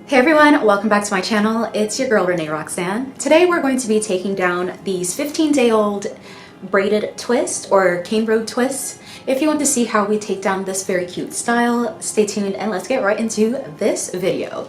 Hey everyone, welcome back to my channel. It's your girl Renee Roxanne. Today we're going to be taking down these 15-day-old braided twists or canerowed twists. If you want to see how we take down this very cute style, stay tuned and let's get right into this video.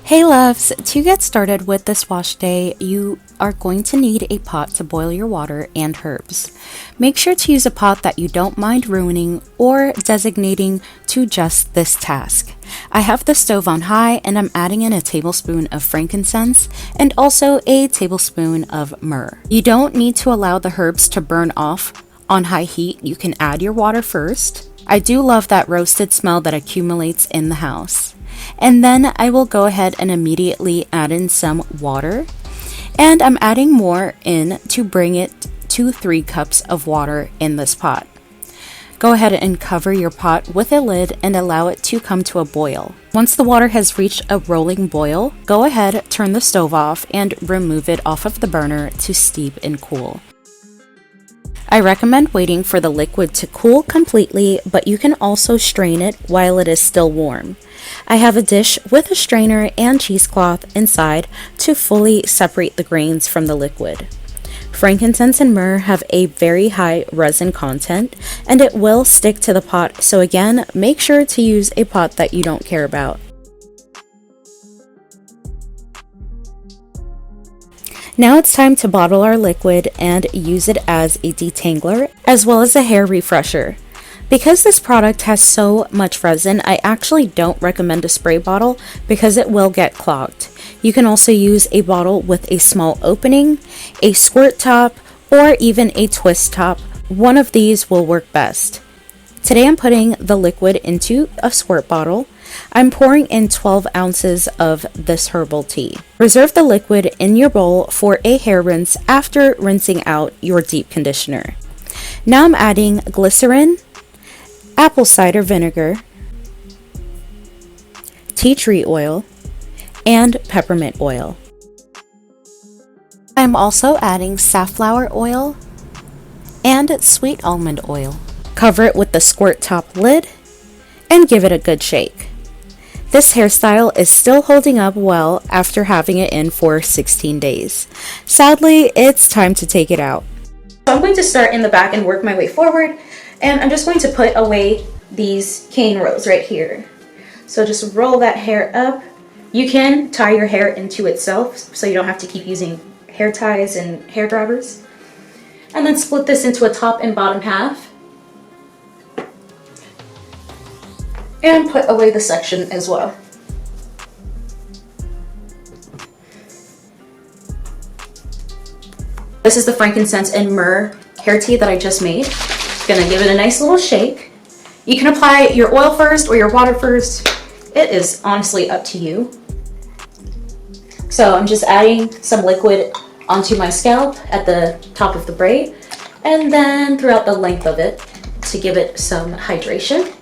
Hey loves, to get started with this wash day, you are going to need a pot to boil your water and herbs. Make sure to use a pot that you don't mind ruining or designating to just this task. I have the stove on high and I'm adding in a tablespoon of frankincense and also a tablespoon of myrrh. You don't need to allow the herbs to burn off on high heat. You can add your water first. I do love that roasted smell that accumulates in the house. And then I will go ahead and immediately add in some water, and I'm adding more in to bring it to 3 cups of water in this pot. Go ahead and cover your pot with a lid and allow it to come to a boil. Once the water has reached a rolling boil, go ahead, turn the stove off and remove it off of the burner to steep and cool. I recommend waiting for the liquid to cool completely, but you can also strain it while it is still warm. I have a dish with a strainer and cheesecloth inside to fully separate the grains from the liquid. Frankincense and myrrh have a very high resin content and it will stick to the pot, so again, make sure to use a pot that you don't care about. Now it's time to bottle our liquid and use it as a detangler as well as a hair refresher. Because this product has so much resin, I actually don't recommend a spray bottle because it will get clogged. You can also use a bottle with a small opening, a squirt top, or even a twist top. One of these will work best. Today I'm putting the liquid into a squirt bottle. I'm pouring in 12 ounces of this herbal tea. Reserve the liquid in your bowl for a hair rinse after rinsing out your deep conditioner. Now I'm adding glycerin, apple cider vinegar, tea tree oil, and peppermint oil. I'm also adding safflower oil and sweet almond oil. Cover it with the squirt top lid and give it a good shake. This hairstyle is still holding up well after having it in for 16 days. Sadly, it's time to take it out. So I'm going to start in the back and work my way forward, and I'm just going to put away these canerows right here. So just roll that hair up. You can tie your hair into itself so you don't have to keep using hair ties and hair grabbers. And then split this into a top and bottom half. And put away the section as well. This is the frankincense and myrrh hair tea that I just made. Gonna give it a nice little shake. You can apply your oil first or your water first. It is honestly up to you. So I'm just adding some liquid onto my scalp at the top of the braid and then throughout the length of it to give it some hydration,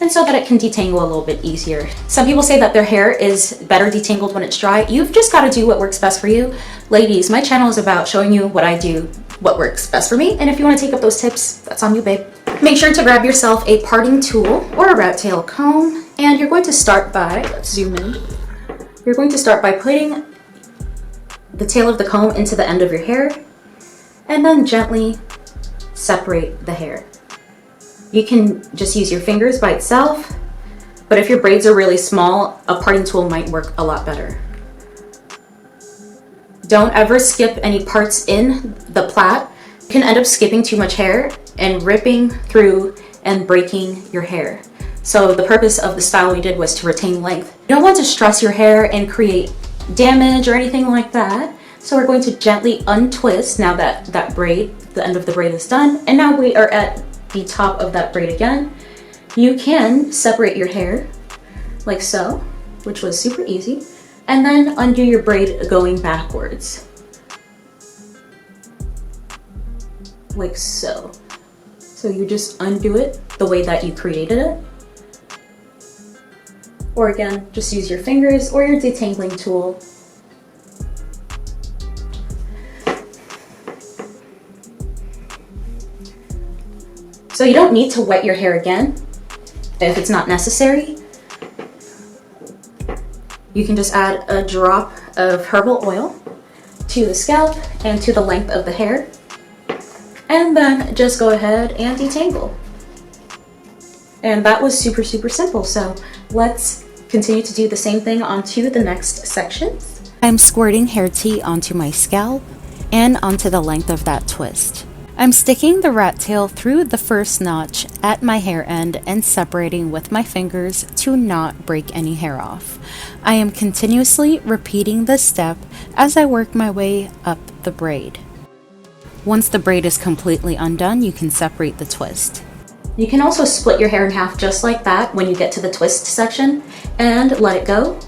and so that it can detangle a little bit easier. Some people say that their hair is better detangled when it's dry. You've just got to do what works best for you. Ladies, my channel is about showing you what I do, what works best for me, and if you want to take up those tips, that's on you, babe. Make sure to grab yourself a parting tool or a rat tail comb, and you're going to start by, let's zoom in. You're going to start by putting the tail of the comb into the end of your hair, and then gently separate the hair. You can just use your fingers by itself, but if your braids are really small, a parting tool might work a lot better. Don't ever skip any parts in the plait. You can end up skipping too much hair and ripping through and breaking your hair. So the purpose of the style we did was to retain length. You don't want to stress your hair and create damage or anything like that. So we're going to gently untwist now that the end of the braid is done. And now we are at the top of that braid again. You can separate your hair like so, which was super easy, and then undo your braid going backwards. like so. So you just undo it the way that you created it. Or again, just use your fingers or your detangling tool. So you don't need to wet your hair again if it's not necessary. You can just add a drop of herbal oil to the scalp and to the length of the hair, and then just go ahead and detangle. And that was super simple. So let's continue to do the same thing onto the next sections. I'm squirting hair tea onto my scalp and onto the length of that twist. I'm sticking the rat tail through the first notch at my hair end and separating with my fingers to not break any hair off. I am continuously repeating this step as I work my way up the braid. Once the braid is completely undone, you can separate the twist. You can also split your hair in half just like that when you get to the twist section and let it go.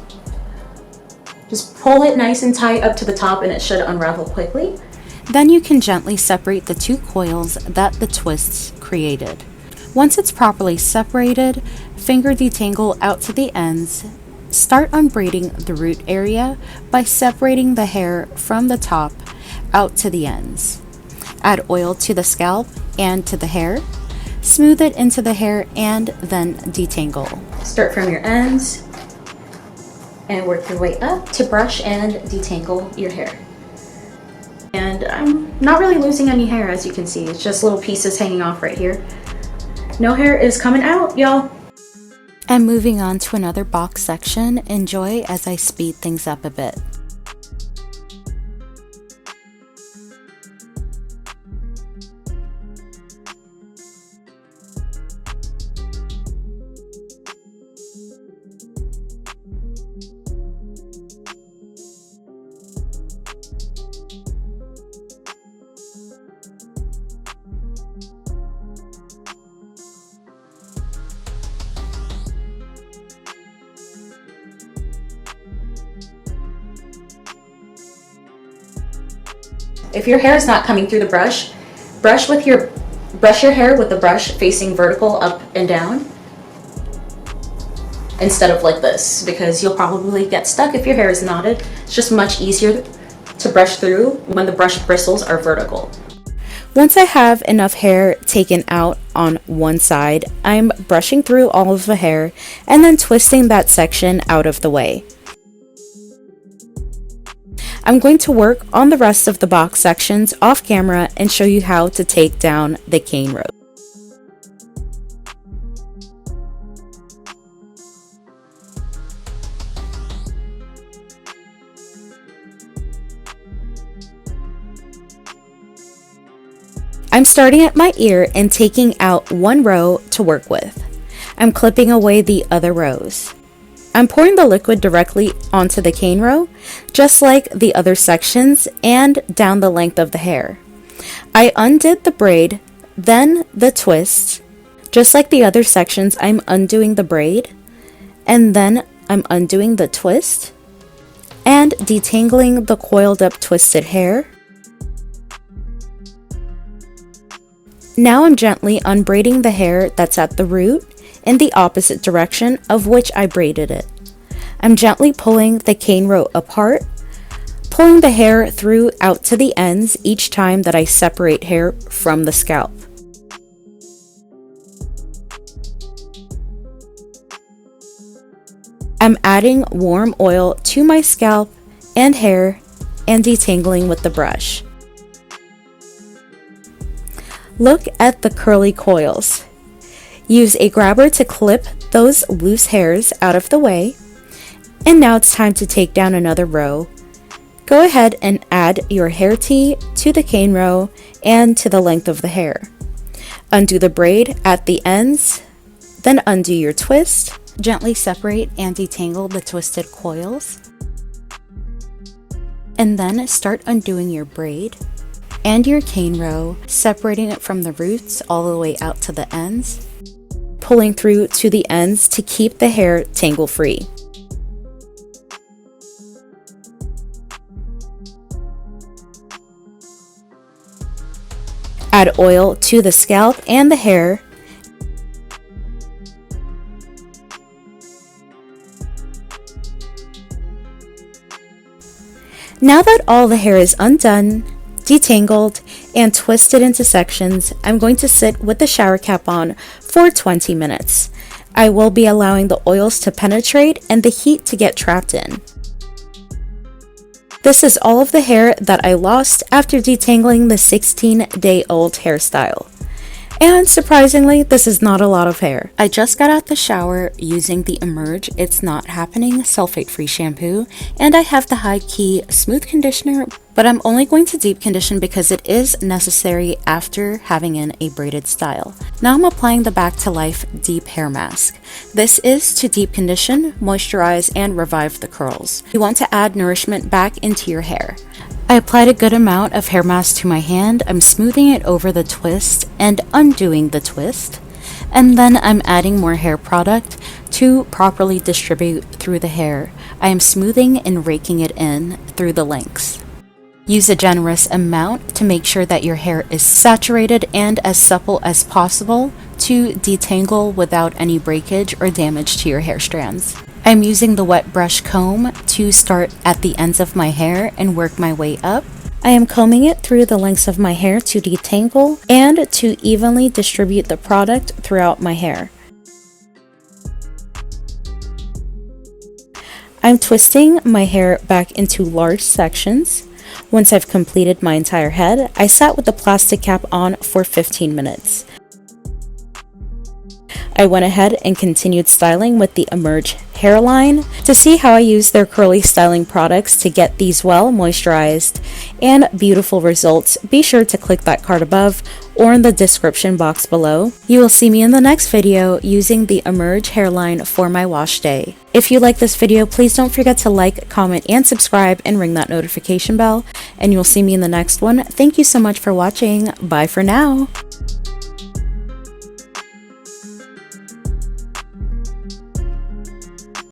Just pull it nice and tight up to the top and it should unravel quickly. Then you can gently separate the two coils that the twists created. Once it's properly separated, finger detangle out to the ends. Start unbraiding the root area by separating the hair from the top out to the ends. Add oil to the scalp and to the hair. Smooth it into the hair and then detangle. Start from your ends and work your way up to brush and detangle your hair. And I'm not really losing any hair, as you can see. It's just little pieces hanging off right here. No hair is coming out, y'all. And moving on to another box section. Enjoy as I speed things up a bit. If your hair is not coming through the brush, brush your hair with the brush facing vertical up and down instead of like this, because you'll probably get stuck if your hair is knotted. It's just much easier to brush through when the brush bristles are vertical. Once I have enough hair taken out on one side, I'm brushing through all of the hair and then twisting that section out of the way. I'm going to work on the rest of the box sections off camera and show you how to take down the canerows. I'm starting at my ear and taking out one row to work with. I'm clipping away the other rows. I'm pouring the liquid directly onto the cane row, just like the other sections, and down the length of the hair. I undid the braid, then the twist. Just like the other sections, I'm undoing the braid, and then I'm undoing the twist, and detangling the coiled up twisted hair. Now I'm gently unbraiding the hair that's at the root in the opposite direction of which I braided it. I'm gently pulling the cane row apart, pulling the hair through out to the ends each time that I separate hair from the scalp. I'm adding warm oil to my scalp and hair and detangling with the brush. Look at the curly coils. Use a grabber to clip those loose hairs out of the way. And now it's time to take down another row. Go ahead and add your hair tea to the cane row and to the length of the hair. Undo the braid at the ends, then undo your twist. Gently separate and detangle the twisted coils. And then start undoing your braid and your cane row, separating it from the roots all the way out to the ends, pulling through to the ends to keep the hair tangle free. Add oil to the scalp and the hair. Now that all the hair is undone, detangled, and twisted into sections, I'm going to sit with the shower cap on for 20 minutes. I will be allowing the oils to penetrate and the heat to get trapped in. This is all of the hair that I lost after detangling the 16-day-old hairstyle. And surprisingly, this is not a lot of hair. I just got out the shower using the Emerge It's Not Happening sulfate-free shampoo, and I have the High Key Smooth Conditioner, but I'm only going to deep condition because it is necessary after having in a braided style. Now I'm applying the Back to Life Deep Hair Mask. This is to deep condition, moisturize, and revive the curls. You want to add nourishment back into your hair. I applied a good amount of hair mask to my hand. I'm smoothing it over the twist and undoing the twist. And then I'm adding more hair product to properly distribute through the hair. I am smoothing and raking it in through the lengths. Use a generous amount to make sure that your hair is saturated and as supple as possible to detangle without any breakage or damage to your hair strands. I'm using the wet brush comb to start at the ends of my hair and work my way up. I am combing it through the lengths of my hair to detangle and to evenly distribute the product throughout my hair. I'm twisting my hair back into large sections. Once I've completed my entire head, I sat with the plastic cap on for 15 minutes. I went ahead and continued styling with the Emerge hairline. To see how I use their curly styling products to get these well moisturized and beautiful results, be sure to click that card above or in the description box below. You will see me in the next video using the Emerge hairline for my wash day. If you like this video, please don't forget to like, comment, and subscribe and ring that notification bell, and you'll see me in the next one. Thank you so much for watching. Bye for now.